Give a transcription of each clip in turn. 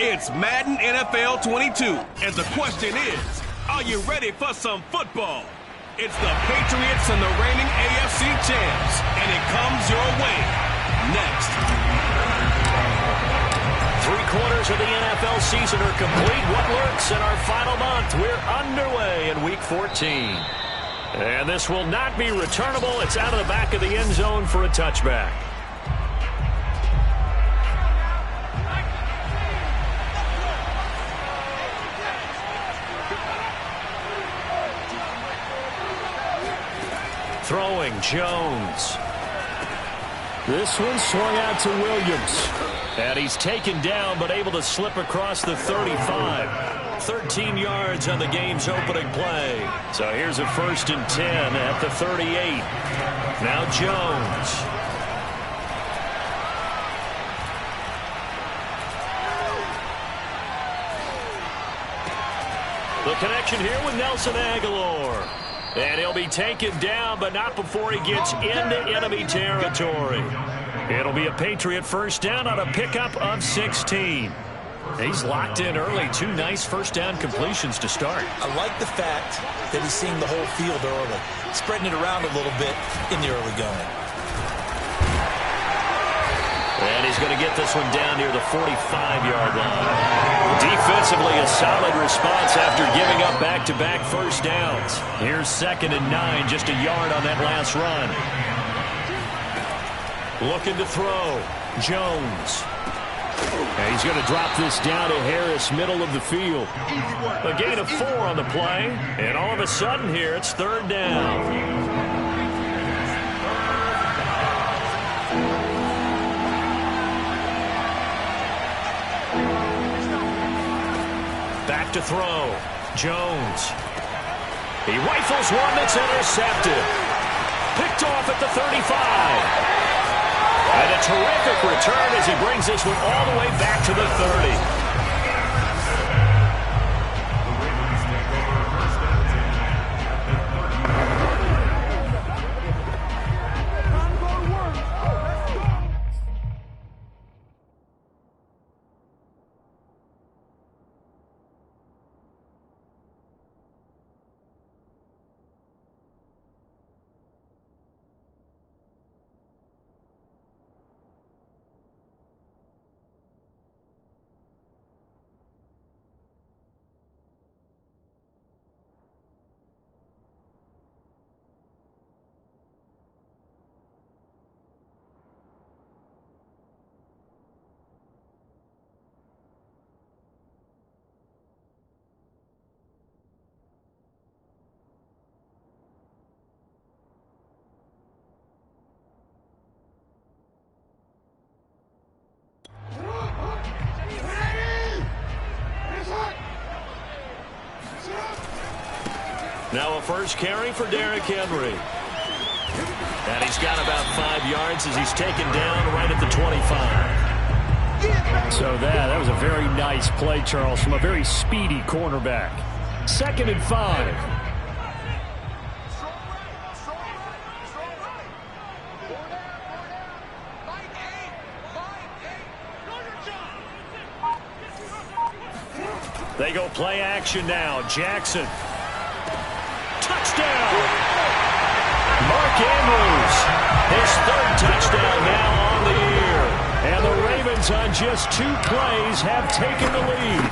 It's Madden NFL 22, and the question is, are you ready for some football? It's the Patriots and the reigning AFC champs, and it comes your way next. 3/4 of the NFL season are complete. What lurks in our final month? We're underway in Week 14. And this will not be returnable. It's out of the back of the end zone for a touchback. Throwing, Jones. This one swung out to Williams. And he's taken down, but able to slip across the 35. 13 yards on the game's opening play. So here's a 1st and 10 at the 38. Now Jones. The connection here with Nelson Aguilar. And he'll be taken down, but not before he gets into enemy territory. It'll be a Patriot first down on a pickup of 16. He's locked in early. 2 nice first down completions to start. I like the fact that he's seeing the whole field early, spreading it around a little bit in the early going. And he's going to get this one down near the 45-yard line. Defensively, a solid response after giving up back-to-back first downs. Here's 2nd and 9, just a yard on that last run. Looking to throw. Jones. And he's going to drop this down to Harris, middle of the field. A gain of 4 on the play. And all of a sudden here, it's 3rd down. Back to throw. Jones. He rifles one that's intercepted. Picked off at the 35. And a terrific return as he brings this one all the way back to the 30. Now a first carry for Derrick Henry. And he's got about 5 yards as he's taken down right at the 25. So that was a very nice play, Charles, from a very speedy cornerback. 2nd and 5. They go play action now. Jackson. Touchdown! Mark Andrews, his 3rd touchdown now on the year. And the Ravens on just 2 plays have taken the lead.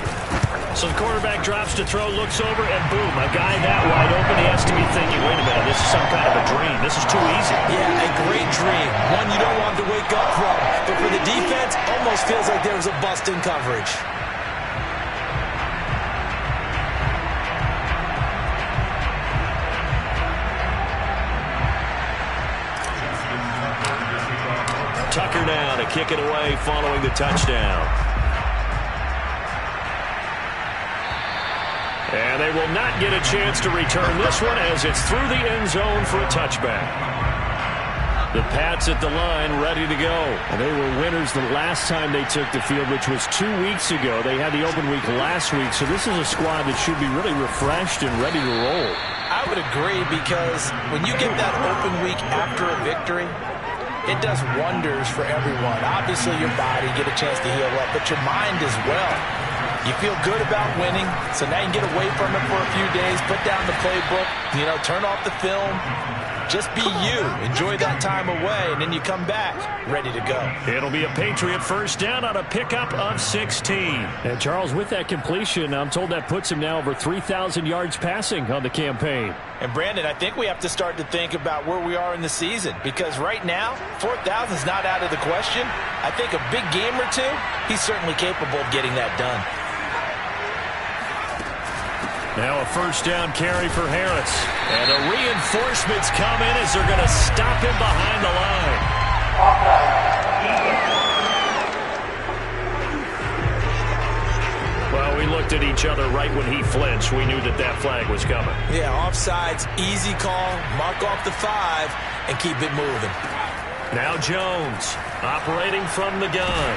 So the quarterback drops to throw, looks over, and boom, a guy that wide open, he has to be thinking, wait a minute, this is some kind of a dream. This is too easy. Yeah, a great dream. One you don't want to wake up from. But for the defense, almost feels like there was a bust in coverage. Tucker now to kick it away following the touchdown. And they will not get a chance to return this one as it's through the end zone for a touchback. The Pats at the line ready to go. And they were winners the last time they took the field, which was 2 weeks ago. They had the open week last week, so this is a squad that should be really refreshed and ready to roll. I would agree, because when you get that open week after a victory, it does wonders for everyone. Obviously, your body, get a chance to heal up, but your mind as well. You feel good about winning, so now you can get away from it for a few days, put down the playbook, turn off the film. Just be you. Enjoy that time away, and then you come back ready to go. It'll be a Patriot first down on a pickup of 16. And Charles, with that completion, I'm told that puts him now over 3,000 yards passing on the campaign. And Brandon, I think we have to start to think about where we are in the season, because right now, 4,000 is not out of the question. I think a big game or two, he's certainly capable of getting that done. Now a first down carry for Harris. And the reinforcements come in as they're going to stop him behind the line. Well, we looked at each other right when he flinched. We knew that that flag was coming. Yeah, offsides, easy call, mark off the 5, and keep it moving. Now Jones, operating from the gun.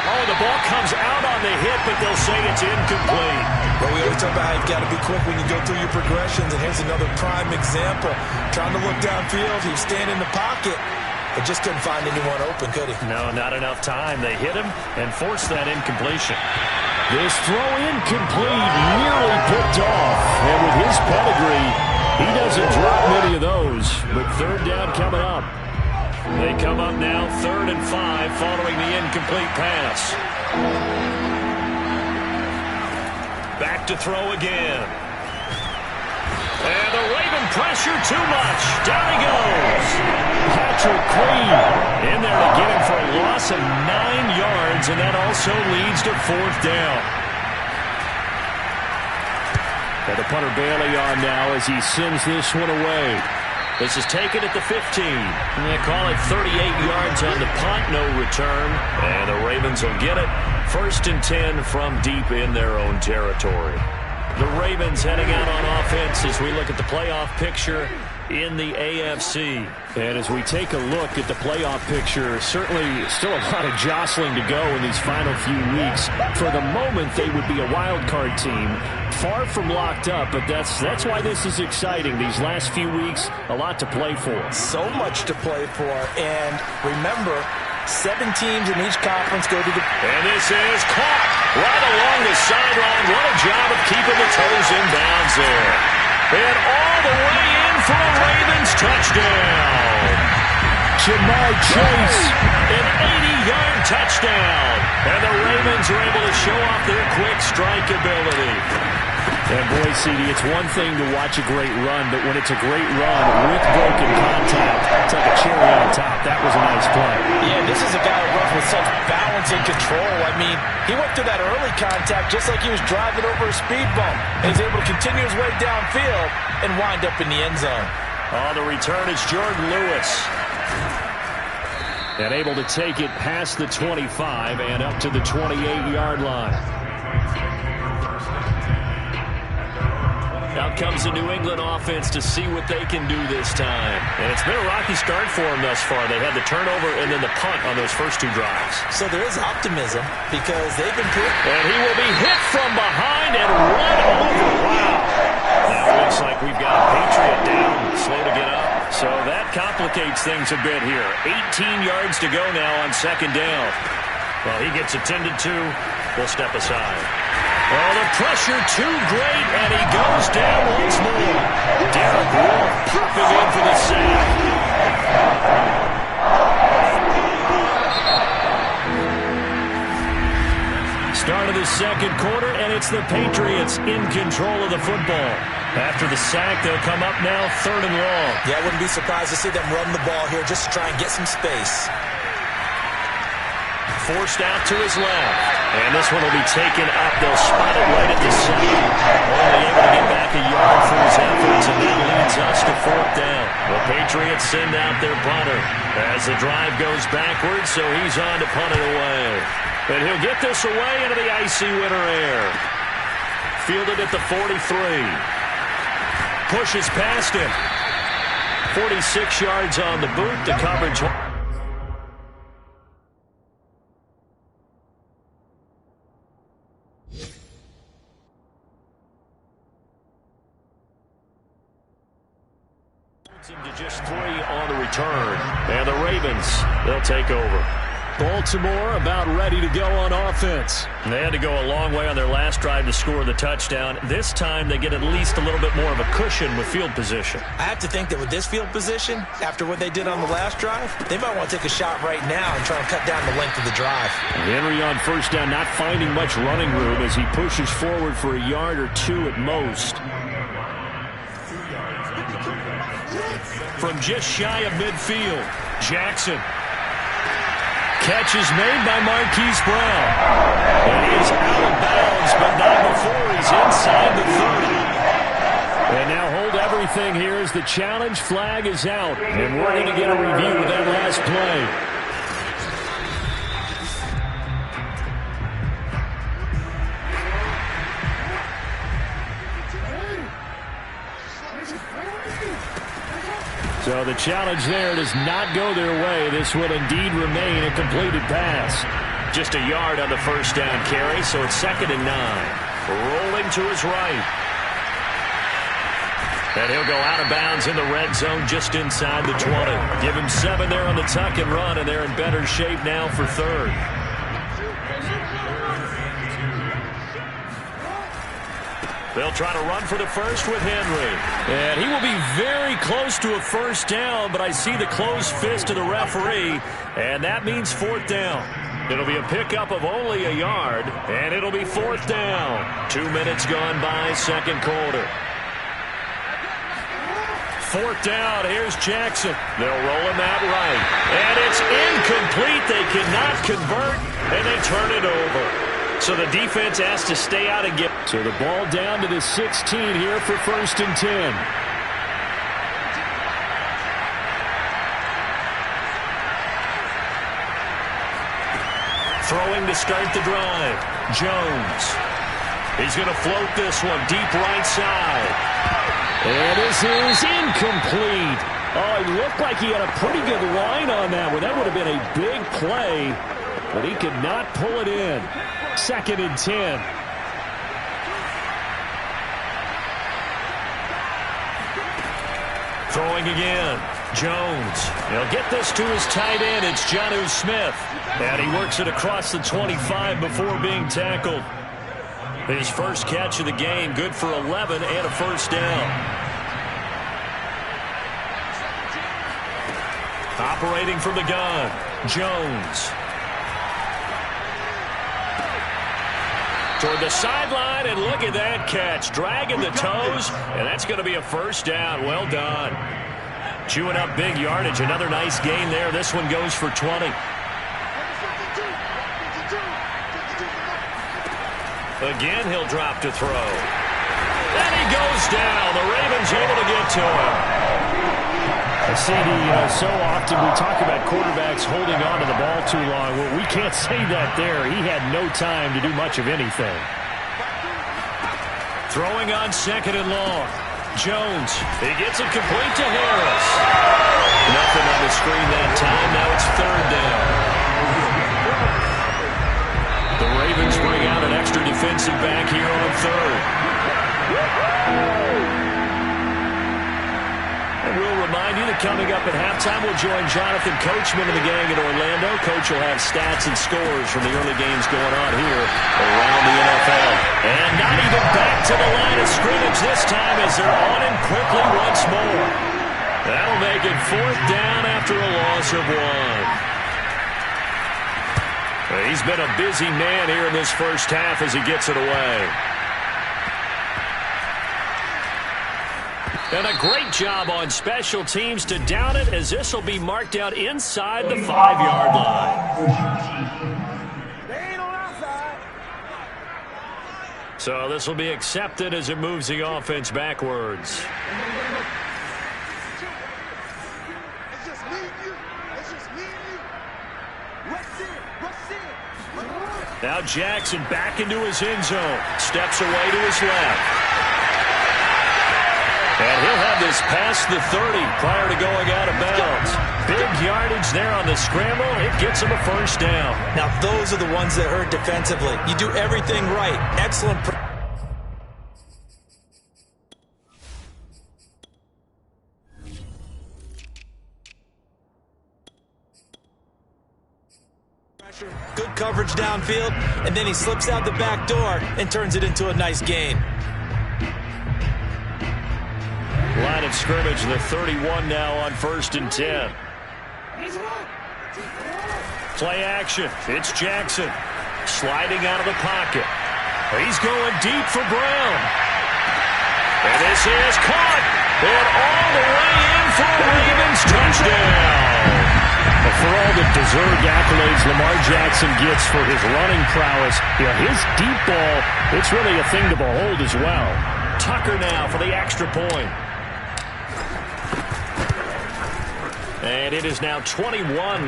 Oh, the ball comes out on the hit, but they'll say it's incomplete. Well, we always talk about how you've got to be quick when you go through your progressions, and here's another prime example. Trying to look downfield, he was standing in the pocket, but just couldn't find anyone open, could he? No, not enough time. They hit him and forced that incompletion. This throw incomplete, nearly picked off. And with his pedigree, he doesn't drop many of those. But third down coming up. They come up now 3rd and 5 following the incomplete pass. Back to throw again. And the Raven pressure too much. Down he goes. Patrick Queen in there to get him for a loss of 9 yards, and that also leads to 4th down. And the punter Bailey on now as he sends this one away. This is taken at the 15. They call it 38 yards on the punt, no return. And the Ravens will get it. 1st and 10 from deep in their own territory. The Ravens heading out on offense as we look at the playoff picture in the AFC. And as we take a look at the playoff picture, certainly still a lot of jostling to go in these final few weeks. For the moment, they would be a wild card team, far from locked up, but that's why this is exciting. These last few weeks, a lot to play for. So much to play for, and remember, 7 teams in each conference go to the... And this is caught right along the sideline. What a job of keeping the toes in bounds there. And all the way in for a Ravens touchdown. Jamar Chase. An 80-yard touchdown. And the Ravens are able to show off their quick strike ability. And boy, CD, it's one thing to watch a great run, but when it's a great run with broken contact, it's like a cherry on top. That was a nice play. Yeah, this is a guy who runs with such balance and control. I mean, he went through that early contact just like he was driving over a speed bump. And he's able to continue his way downfield and wind up in the end zone. On the return is Jordan Lewis. And able to take it past the 25 and up to the 28-yard line. Out comes the New England offense to see what they can do this time. And it's been a rocky start for them thus far. They had the turnover and then the punt on those first 2 drives. So there is optimism because they've been pretty... And he will be hit from behind and run over. Wow. Now it looks like we've got a Patriot down, slow to get up. So that complicates things a bit here. 18 yards to go now on 2nd down. Well, he gets attended to. We'll step aside. Oh, the pressure too great, and he goes down once more. Derek Wolfe popping in for the sack. Start of the 2nd quarter, and it's the Patriots in control of the football. After the sack, they'll come up now 3rd and long. Yeah, I wouldn't be surprised to see them run the ball here just to try and get some space. Forced out to his left. And this one will be taken up. They'll spot it right at the 7. Only able to get back a yard for his efforts, and that leads us to 4th down. The Patriots send out their punter as the drive goes backwards, so he's on to punt it away. And he'll get this away into the icy winter air. Fielded at the 43. Pushes past him. 46 yards on the boot. The coverage... To just 3 on the return. And the Ravens, they'll take over. Baltimore about ready to go on offense. And they had to go a long way on their last drive to score the touchdown. This time they get at least a little bit more of a cushion with field position. I have to think that with this field position, after what they did on the last drive, they might want to take a shot right now and try and cut down the length of the drive. Henry on first down, not finding much running room as he pushes forward for a yard or 2 at most. From just shy of midfield, Jackson. Catch is made by Marquise Brown. And he is out of bounds, but not before he's inside the 30. And now hold everything here as the challenge flag is out. And we're going to get a review of that last play. So the challenge there does not go their way. This will indeed remain a completed pass. Just a yard on the first down carry, so it's 2nd and 9. Rolling to his right. And he'll go out of bounds in the red zone just inside the 20. Give him 7 there on the tuck and run, and they're in better shape now for 3rd. They'll try to run for the first with Henry. And he will be very close to a first down, but I see the closed fist of the referee, and that means 4th down. It'll be a pickup of only a yard, and it'll be 4th down. 2 minutes gone by, 2nd quarter. 4th down, here's Jackson. They'll roll him out right. And it's incomplete. They cannot convert, and they turn it over. So the defense has to stay out and get. So the ball down to the 16 here for 1st and 10. Throwing to start the drive. Jones. He's going to float this one deep right side. And this is incomplete. Oh, it looked like he had a pretty good line on that one. That would have been a big play, but he could not pull it in. 2nd and 10. Throwing again. Jones. He'll get this to his tight end. It's Jonnu Smith. And he works it across the 25 before being tackled. His first catch of the game. Good for 11 and a first down. Operating from the gun. Jones. Toward the sideline, and look at that catch. Dragging the toes, and that's going to be a first down. Well done. Chewing up big yardage. Another nice gain there. This one goes for 20. Again, he'll drop to throw. And he goes down. The Ravens able to get to him. CD, so often we talk about quarterbacks holding on to the ball too long. Well, we can't say that there. He had no time to do much of anything. Throwing on 2nd and long. Jones, he gets it complete to Harris. Nothing on the screen that time. Now it's 3rd down. The Ravens bring out an extra defensive back here on 3rd. And we'll remind you that coming up at halftime, we'll join Jonathan Coachman and the gang in Orlando. Coach will have stats and scores from the early games going on here around the NFL. And not even back to the line of scrimmage this time as they're on him quickly once more. That'll make it 4th down after a loss of 1. He's been a busy man here in this first half as he gets it away. And a great job on special teams to down it, as this will be marked out inside the 5-yard line. So this will be accepted as it moves the offense backwards. Now Jackson back into his end zone. Steps away to his left. And he'll have this past the 30 prior to going out of bounds. Big yardage there on the scramble. It gets him a first down. Now, those are the ones that hurt defensively. You do everything right. Excellent. field, and then he slips out the back door and turns it into a nice gain. Line of scrimmage, the 31 now on 1st and 10. Play action. It's Jackson sliding out of the pocket. He's going deep for Brown. And this is caught. And all the way in for a Ravens touchdown. For all the deserved accolades Lamar Jackson gets for his running prowess, his deep ball, it's really a thing to behold as well. Tucker now for the extra point. And it is now 21-0.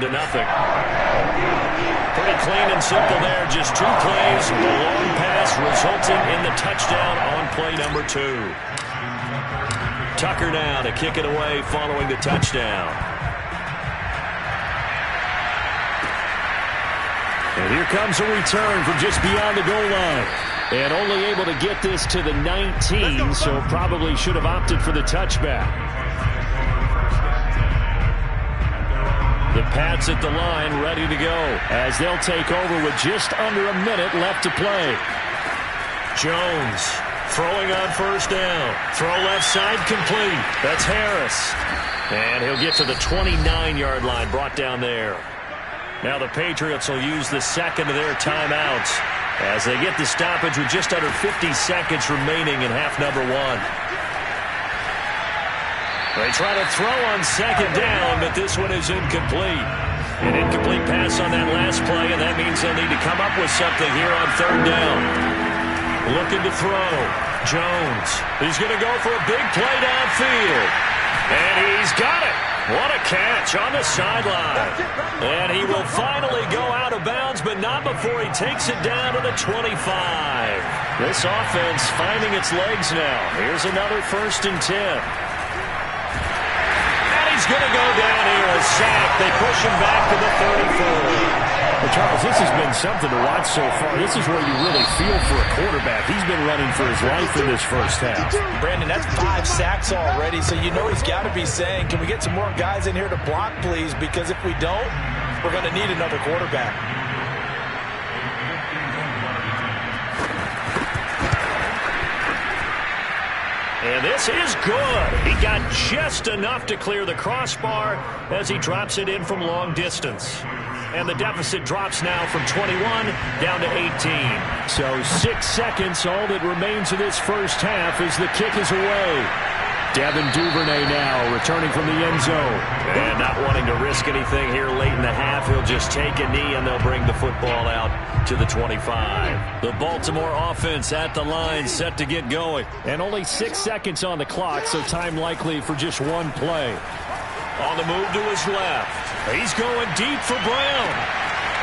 Pretty clean and simple there. Just 2 plays. The long pass resulting in the touchdown on play number 2. Tucker now to kick it away following the touchdown. And here comes a return from just beyond the goal line. And only able to get this to the 19, so probably should have opted for the touchback. The Pats at the line ready to go as they'll take over with just under a minute left to play. Jones throwing on 1st down. Throw left side complete. That's Harris. And he'll get to the 29-yard line, brought down there. Now the Patriots will use the second of their timeouts as they get the stoppage with just under 50 seconds remaining in half number 1. They try to throw on 2nd down, but this one is incomplete. An incomplete pass on that last play, and that means they'll need to come up with something here on 3rd down. Looking to throw. Jones. He's going to go for a big play downfield. And he's got it. What a catch on the sideline. And he will finally go out of bounds, but not before he takes it down to the 25. This offense finding its legs now. Here's another 1st and 10. He's going to go down here, a sack. They push him back to the 34. Well, Charles, this has been something to watch so far. This is where you really feel for a quarterback. He's been running for his life in this first half. Brandon, that's 5 sacks already, so you know he's got to be saying, can we get some more guys in here to block, please? Because if we don't, we're going to need another quarterback. And this is good. He got just enough to clear the crossbar as he drops it in from long distance. And the deficit drops now from 21 down to 18. So 6 seconds, all that remains of this first half as the kick is away. Devin Duvernay now returning from the end zone. And not wanting to risk anything here late in the half, he'll just take a knee and they'll bring the football out to the 25. The Baltimore offense at the line set to get going. And only 6 seconds on the clock, so time likely for just 1 play. On the move to his left. He's going deep for Brown.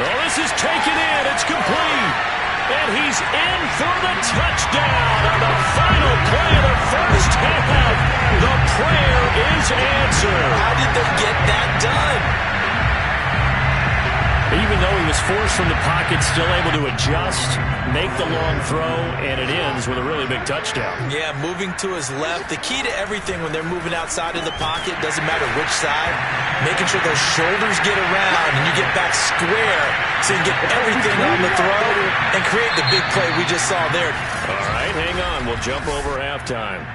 Oh, this is taken in. It's complete. And he's in for the touchdown on the final play of the first half. The prayer is answered. How did they get that done? Even though he was forced from the pocket, still able to adjust, make the long throw, and it ends with a really big touchdown. Yeah, moving to his left. The key to everything when they're moving outside of the pocket, doesn't matter which side, making sure those shoulders get around and you get back square so you get everything on the throw and create the big play we just saw there. All right, hang on. We'll jump over halftime.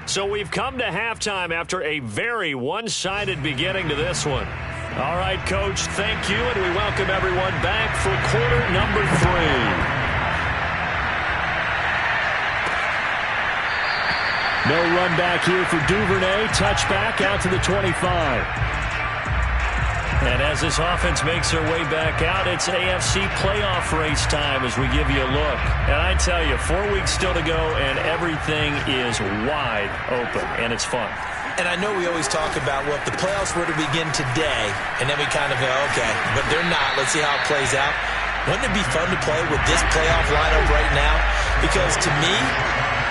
So we've come to halftime after a very one-sided beginning to this one. All right, Coach, thank you, and we welcome everyone back for quarter number 3. No run back here for Duvernay. Touchback out to the 25. And as this offense makes their way back out, it's AFC playoff race time as we give you a look. And I tell you, 4 weeks still to go, and everything is wide open, and it's fun. And I know we always talk about, well, if the playoffs were to begin today, and then we kind of go, okay, but they're not. Let's see how it plays out. Wouldn't it be fun to play with this playoff lineup right now? Because to me,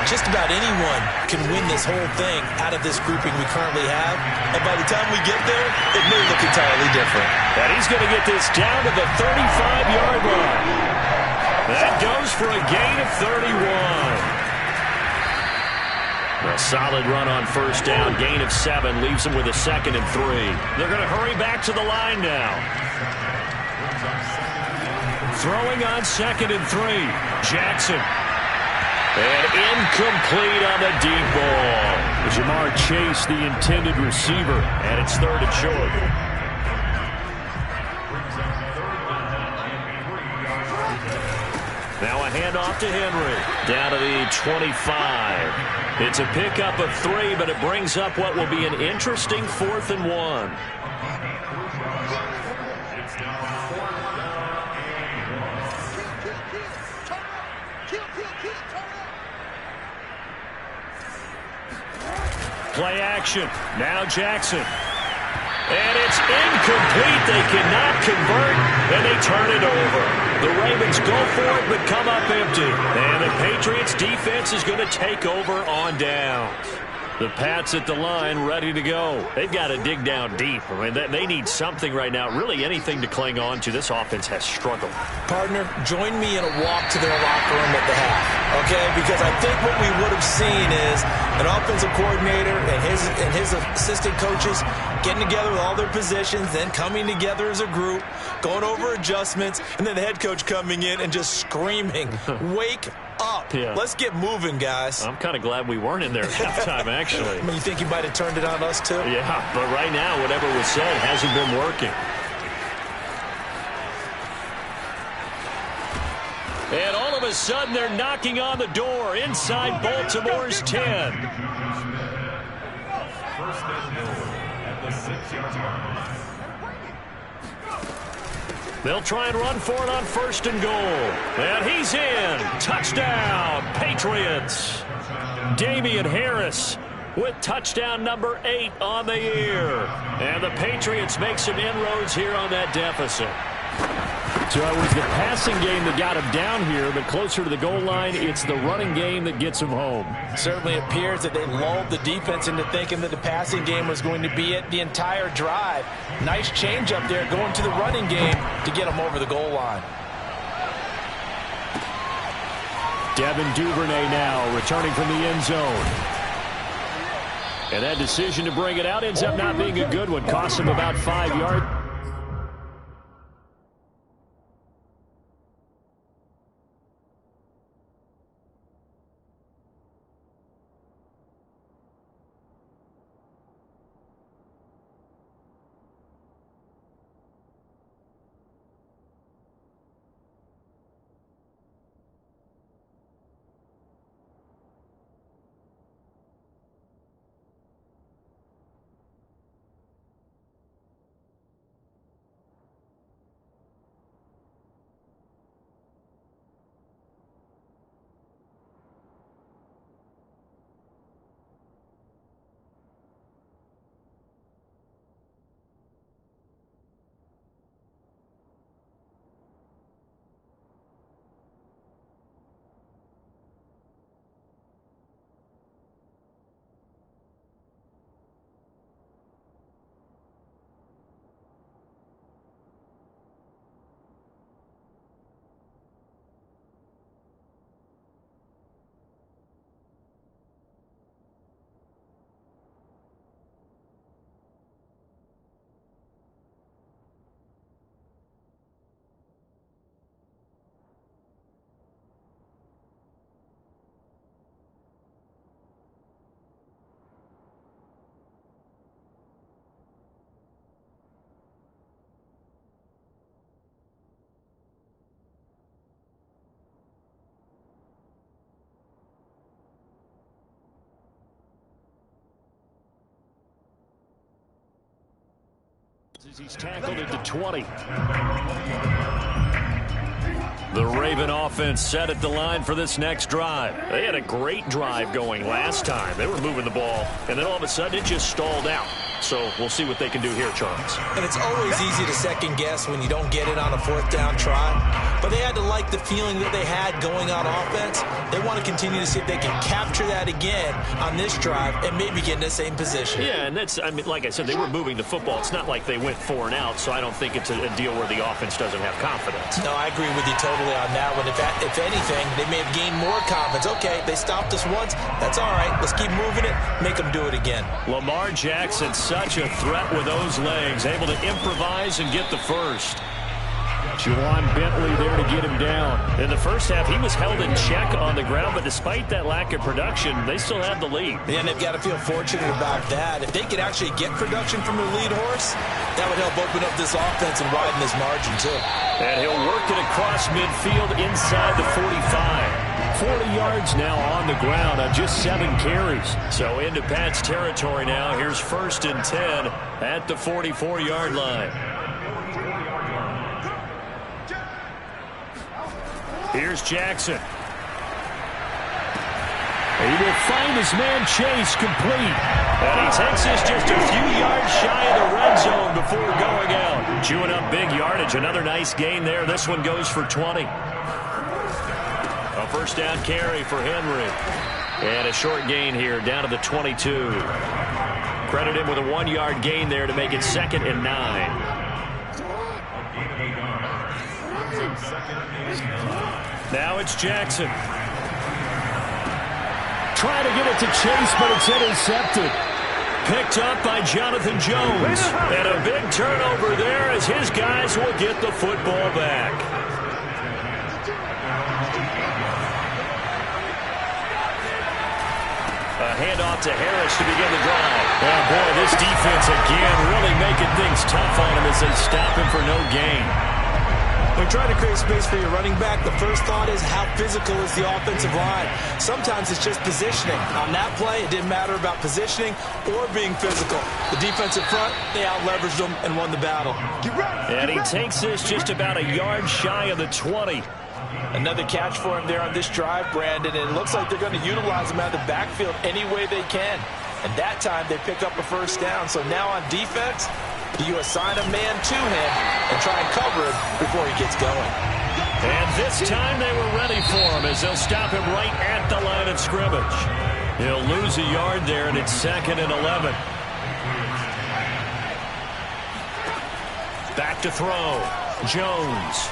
just about anyone can win this whole thing out of this grouping we currently have. And by the time we get there, it may look entirely different. And he's going to get this down to the 35-yard line. That goes for a gain of 31. A solid run on first down. Gain of 7 leaves them with a 2nd and 3. They're going to hurry back to the line now. Throwing on 2nd and 3. Jackson. And incomplete on the deep ball. Jamar Chase, the intended receiver. And it's 3rd and short. Now a handoff to Henry. Down to the 25. It's a pickup of 3, but it brings up what will be an interesting 4th and 1. Play action. Now Jackson. And it's incomplete. They cannot convert, and they turn it over. The Ravens go for it, but come up empty. And the Patriots defense is going to take over on downs. The Pats at the line, ready to go. They've got to dig down deep. I mean, they need something right now, really anything to cling on to. This offense has struggled. Partner, join me in a walk to their locker room at the half, okay? Because I think what we would have seen is an offensive coordinator and his assistant coaches getting together with all their positions, then coming together as a group, going over adjustments, and then the head coach coming in and just screaming, wake up. Yeah. Let's get moving, guys. I'm kind of glad we weren't in there at halftime, actually. I mean, you think he might have turned it on us, too? Yeah, but right now, whatever was said hasn't been working. And all of a sudden, they're knocking on the door inside Baltimore's 10. First and goal at the 6-yard line. They'll try and run for it on 1st and goal. And he's in. Touchdown, Patriots. Damian Harris with touchdown number 8 on the year. And the Patriots make some inroads here on that deficit. So it was the passing game that got him down here, but closer to the goal line, it's the running game that gets him home. Certainly appears that they lulled the defense into thinking that the passing game was going to be it the entire drive. Nice change up there going to the running game to get them over the goal line. Devin Duvernay now returning from the end zone. And that decision to bring it out ends up not being a good one. Costs him about 5 yards. He's tackled at the 20. The Raven offense set at the line for this next drive. They had a great drive going last time. They were moving the ball, and then all of a sudden it just stalled out. So we'll see what they can do here, Charles. And it's always easy to second guess when you don't get it on a 4th down try. But they had to like the feeling that they had going on offense. They want to continue to see if they can capture that again on this drive and maybe get in the same position. Yeah, and that's, I mean, like I said, they were moving the football. It's not like they went 4 and out, so I don't think it's a deal where the offense doesn't have confidence. No, I agree with you totally on that one. If anything, they may have gained more confidence. Okay, they stopped us once. That's all right. Let's keep moving it. Make them do it again. Lamar Jackson, such a threat with those legs, able to improvise and get the first. Juwan Bentley there to get him down. In the first half, he was held in check on the ground, but despite that lack of production, they still have the lead. And they've got to feel fortunate about that. If they could actually get production from their lead horse, that would help open up this offense and widen this margin, too. And he'll work it across midfield inside the 45. 40 yards now on the ground on just 7 carries. So into Pat's territory now. Here's 1st and 10 at the 44-yard line. Here's Jackson. He will find his man Chase complete. And he takes us just a few yards shy of the red zone before going out. Chewing up big yardage. Another nice gain there. This one goes for 20. A first down carry for Henry. And a short gain here down to the 22. Credit him with a 1-yard gain there to make it 2nd and 9. Now it's Jackson. Trying to get it to Chase, but it's intercepted. Picked up by Jonathan Jones. And a big turnover there as his guys will get the football back. A handoff to Harris to begin the drive. Oh, boy, this defense again really making things tough on him as they stop him for no gain. When trying to create space for your running back, the first thought is how physical is the offensive line. Sometimes it's just positioning. On that play, it didn't matter about positioning or being physical. The defensive front, they out-leveraged them and won the battle. And he takes this just about a yard shy of the 20. Another catch for him there on this drive, Brandon, and it looks like they're going to utilize him out of the backfield any way they can. And that time, they pick up a first down. So now on defense, you assign a man to him and try and cover him before he gets going. And this time they were ready for him as they'll stop him right at the line of scrimmage. He'll lose a yard there, and it's 2nd and 11. Back to throw. Jones.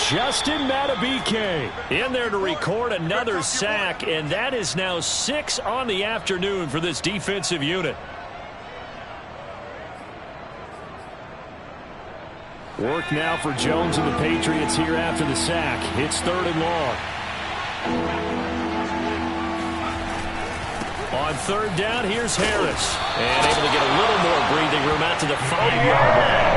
Justin Matabike in there to record another sack, and that is now 6 on the afternoon for this defensive unit. Work now for Jones and the Patriots here after the sack. It's 3rd and long. On 3rd down, here's Harris. And able to get a little more breathing room out to the 5-yard line.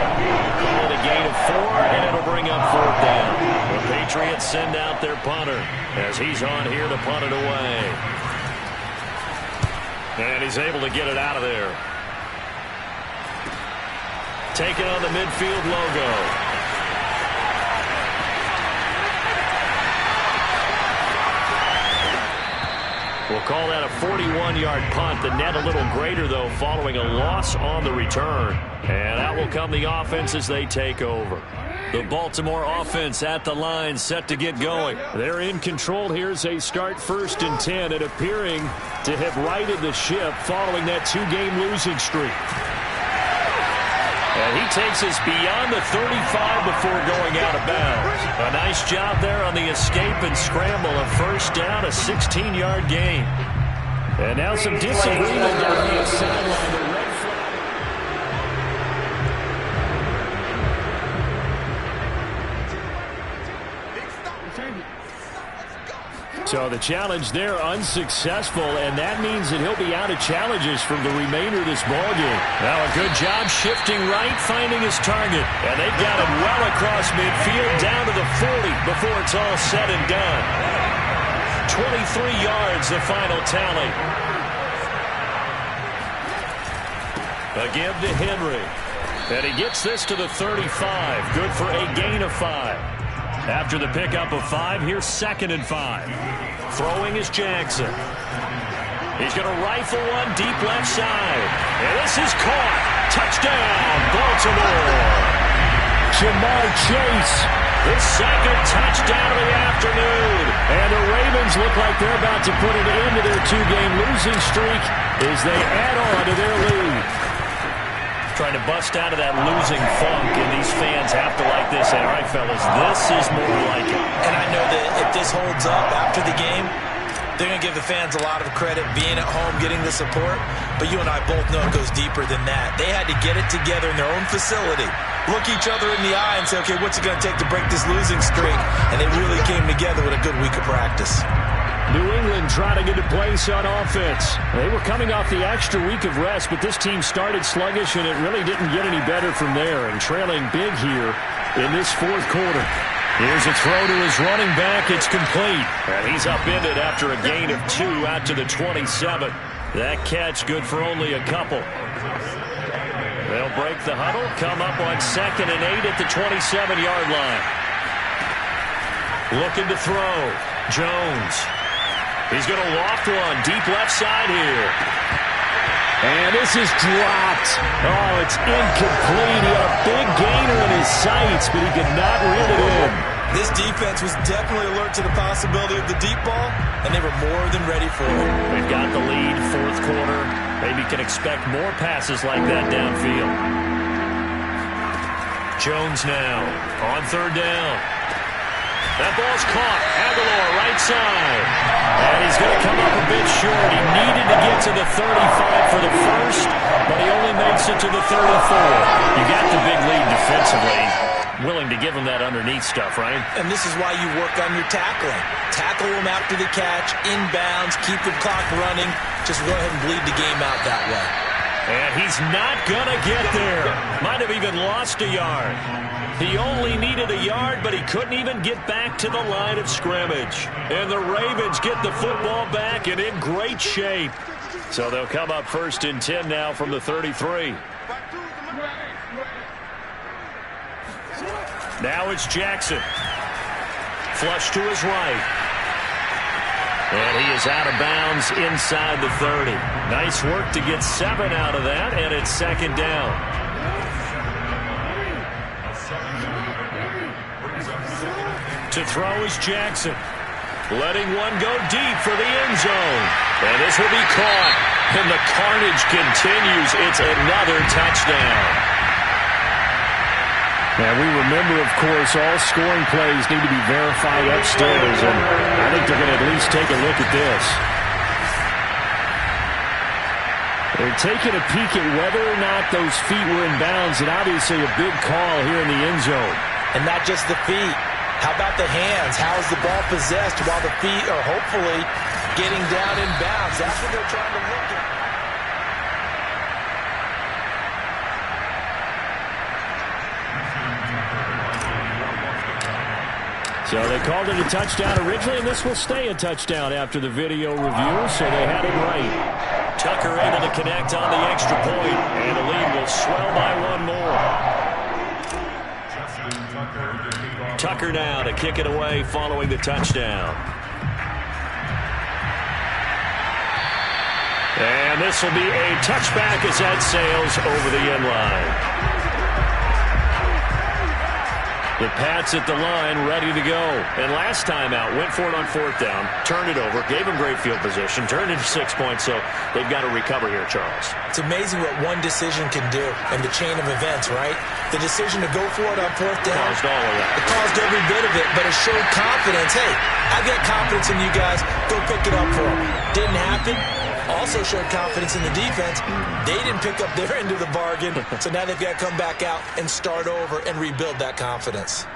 Call it a gain of 4, and it'll bring up 4th down. The Patriots send out their punter as he's on here to punt it away. And he's able to get it out of there. Taking on the midfield logo. We'll call that a 41-yard punt. The net a little greater, though, following a loss on the return. And out will come the offense as they take over. The Baltimore offense at the line, set to get going. They're in control here as they start 1st and 10 and appearing to have righted the ship following that 2-game losing streak. And he takes us beyond the 35 before going out of bounds. A nice job there on the escape and scramble. A first down, a 16-yard gain. And now some disagreement down the sideline. So the challenge there unsuccessful, and that means that he'll be out of challenges from the remainder of this ballgame. Now a good job shifting right, finding his target. And they've got him well across midfield down to the 40 before it's all said and done. 23 yards, the final tally. A give to Henry. And he gets this to the 35. Good for a gain of 5. After the pickup of 5, here's 2nd and 5. Throwing is Jackson. He's going to rifle one deep left side. And this is caught. Touchdown, Baltimore. Jamar Chase. The 2nd touchdown of the afternoon. And the Ravens look like they're about to put an end to their 2-game losing streak as they add on to their lead. Trying to bust out of that losing funk, and these fans have to like this. All right, fellas, this is more like it. And I know that if this holds up after the game, They're going to give the fans a lot of credit being at home, getting the support. But you and I both know it goes deeper than that. They had to get it together in their own facility, look each other in the eye and say, okay, what's it going to take to break this losing streak? And they really came together with a good week of practice. New England trying to get a place on offense. They were coming off the extra week of rest, but this team started sluggish, and it really didn't get any better from there. And trailing big here in this fourth quarter. Here's a throw to his running back. It's complete. And he's upended after a gain of 2 out to the 27. That catch good for only a couple. They'll break the huddle, come up on 2nd and 8 at the 27-yard line. Looking to throw. Jones. He's going to loft one deep left side here. And this is dropped. Oh, it's incomplete. He had a big gainer in his sights, but he could not reel it in. This defense was definitely alert to the possibility of the deep ball, and they were more than ready for it. They've got the lead, fourth quarter. Maybe can expect more passes like that downfield. Jones now on 3rd down. That ball's caught. Aguilar right side. And he's going to come up a bit short. He needed to get to the 35 for the first, but he only makes it to the 34. You got the big lead defensively. Willing to give him that underneath stuff, right? And this is why you work on your tackling. Tackle him after the catch, inbounds, keep the clock running. Just go ahead and bleed the game out that way. And he's not going to get there. Might have even lost a yard. He only needed a yard, but he couldn't even get back to the line of scrimmage. And the Ravens get the football back and in great shape. So they'll come up 1st and 10 now from the 33. Now it's Jackson. Flush to his right. And he is out of bounds inside the 30. Nice work to get 7 out of that, and it's 2nd down. To throw is Jackson. Letting one go deep for the end zone. And this will be caught. And the carnage continues. It's another touchdown. Now, we remember, of course, all scoring plays need to be verified upstairs, and I think they're going to at least take a look at this. They're taking a peek at whether or not those feet were in bounds, and obviously a big call here in the end zone. And not just the feet. How about the hands? How is the ball possessed while the feet are hopefully getting down in bounds? That's what they're trying to look at. So they called it a touchdown originally, and this will stay a touchdown after the video review, so they had it right. Tucker able to connect on the extra point, and the lead will swell by 1 more. Tucker now to kick it away following the touchdown. And this will be a touchback as that sails over the end line. The Pats at the line, ready to go. And last time out, went for it on 4th down, turned it over, gave him great field position, turned it to 6 points, so they've got to recover here, Charles. It's amazing what one decision can do in the chain of events, right? The decision to go for it on 4th down. Caused all of that. It caused every bit of it, but it showed confidence. Hey, I've got confidence in you guys. Go pick it up for them. Didn't happen. Also showed confidence in the defense. They didn't pick up their end of the bargain, so now they've got to come back out and start over and rebuild that confidence.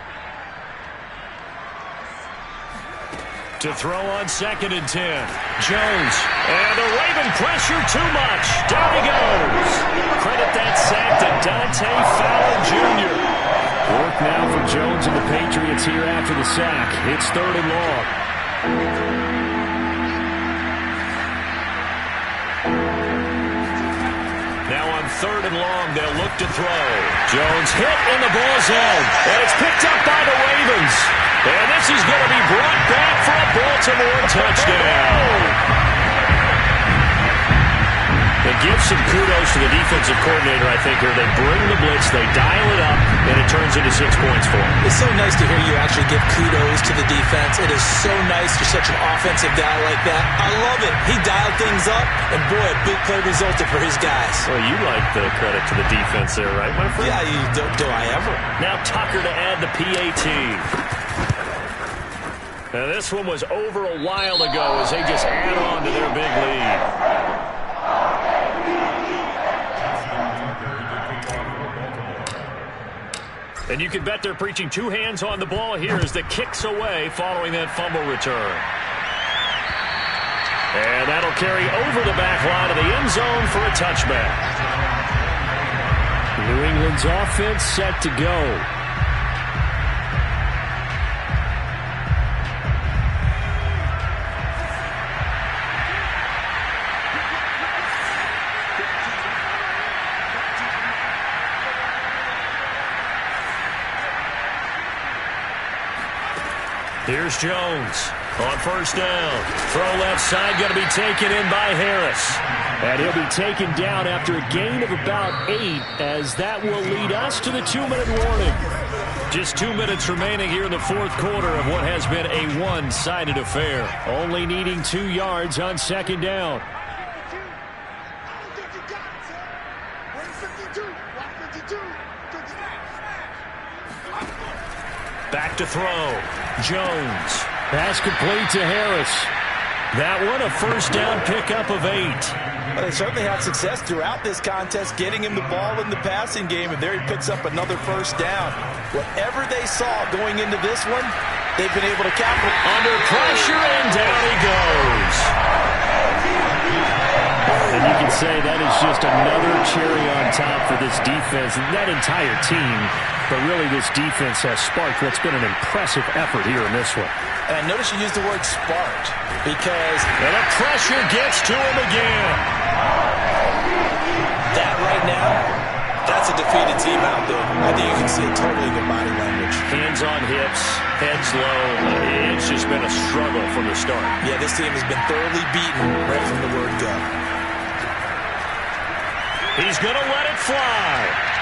To throw on 2nd and 10. Jones. And the Raven pressure too much. Down he goes. Credit that sack to Dante Fowler Jr. Work now for Jones and the Patriots here after the sack. It's 3rd and long. Now on 3rd and long, they'll look to throw. Jones hit in the ball zone, and it's picked up by the Ravens. And this is going to be brought back for a Baltimore touchdown. It gives some kudos to the defensive coordinator, I think, here. They bring the blitz, they dial it up, and it turns into 6 points for them. It's so nice to hear you actually give kudos to the defense. It is so nice you're such an offensive guy like that. I love it. He dialed things up, and boy, a big play resulted for his guys. Well, you like the credit to the defense there, right, my friend? Yeah, do I ever. Now Tucker to add the PAT. Now, this one was over a while ago as they just add on to their big lead. And you can bet they're preaching two hands on the ball here as the kick's away following that fumble return. And that'll carry over the back line of the end zone for a touchback. New England's offense set to go. Here's Jones on first down. Throw left side, going to be taken in by Harris. And he'll be taken down after a gain of about 8, as that will lead us to the 2-minute warning. Just 2 minutes remaining here in the fourth quarter of what has been a one-sided affair. Only needing 2 yards on second down. Back to throw. Jones. Pass complete to Harris. That one a first down pickup of 8. Well, they certainly had success throughout this contest getting him the ball in the passing game, and there he picks up another first down. Whatever they saw going into this one, they've been able to capitalize. Under pressure, and down he goes. And you can say that is just another cherry on top for this defense and that entire team. But really, this defense has sparked what's been an impressive effort here in this one. And notice you use the word sparked because the pressure gets to him again. That right now, that's a defeated team out there. I think you can see it totally in their body language. Hands on hips, heads low. It's just been a struggle from the start. Yeah, this team has been thoroughly beaten right from the word go. He's going to let it fly.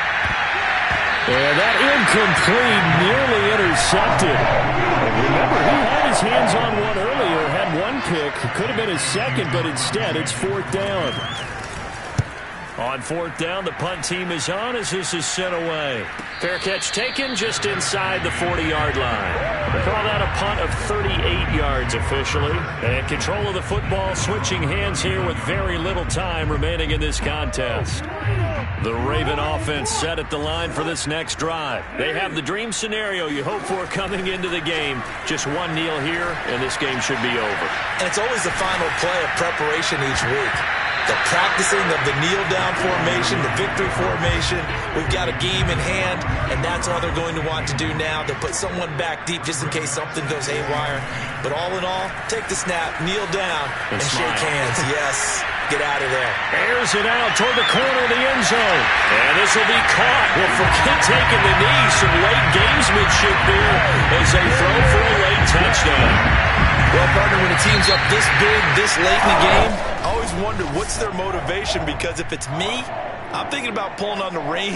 And that incomplete, nearly intercepted. And remember, he had his hands on one earlier, had one pick. Could have been his second, but instead it's fourth down. On fourth down, the punt team is on as this is sent away. Fair catch taken just inside the 40-yard line. They call that a punt of 38 yards officially. And control of the football switching hands here with very little time remaining in this contest. The Raven offense set at the line for this next drive. They have the dream scenario you hope for coming into the game. Just one kneel here, and this game should be over. And it's always the final play of preparation each week. The practicing of the kneel-down formation, the victory formation. We've got a game in hand, and that's all they're going to want to do now. They'll put someone back deep just in case something goes haywire. But all in all, take the snap, kneel down, and shake hands. Yes, get out of there. Airs it out toward the corner of the end zone. And this will be caught. Well, forget taking the knee. Some late gamesmanship there as they throw for a late touchdown. Well, partner, when a team's up this big, this late in the game, I always wonder what's their motivation, because if it's me, I'm thinking about pulling on the reins